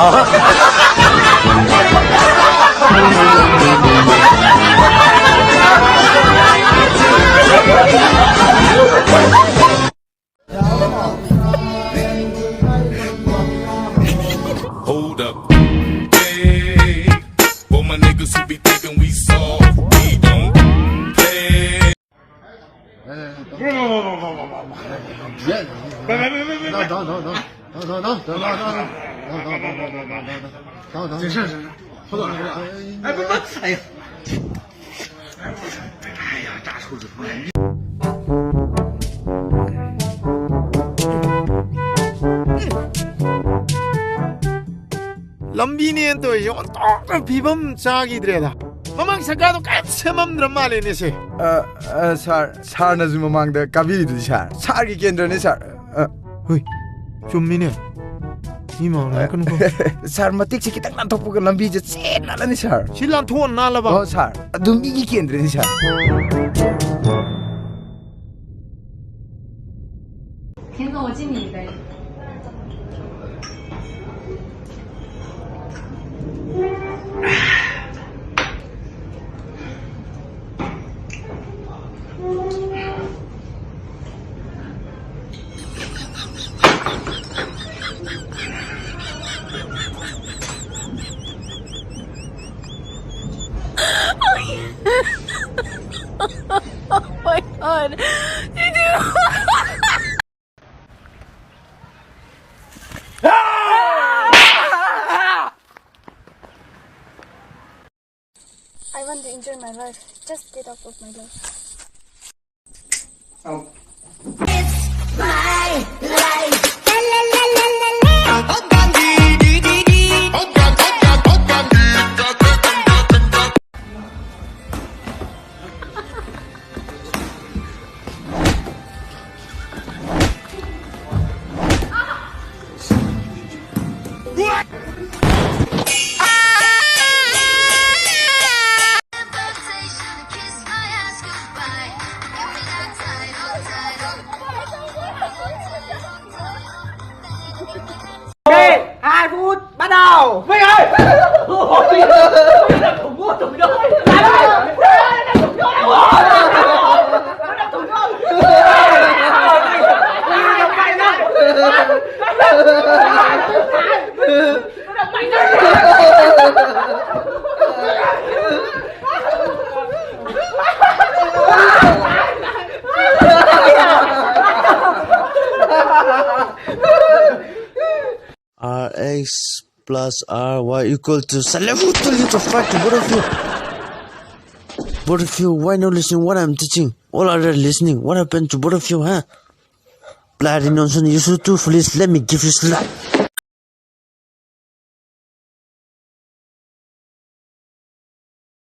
Hold up. Hey, for my niggas who be thinking we soft, we don't play. 럼비니엔 또 이제 온통 비범 자기들이다. 마망 사가도 깜짝만 드라마리네 세. 사르나 좀 망다 까비리도 사르기 겐드네 사르. 헐, 좀미네. 이만 그런 거. 사르 마틱 kita kan topu ke lambi je set nala ni sa르. 실란 투원 날라봐. Oh sa르. Dum iki gendre ni sa르.田总，我敬你一杯。Oh my god. You do. I want to enjoy my life. Just get off of my life. It's my life. Hai phút bắt đầu. Vinh ơi. Ôi, thủng vô thủng vô. Lại đây. Thủng vô đây. Thủng vô. Rx plus ry equal to fuck both of you. Both of you, why not listening what I'm teaching? All are listening. What happened to both of you, huh? Bloody nonsense, you should too, please let me give you slap.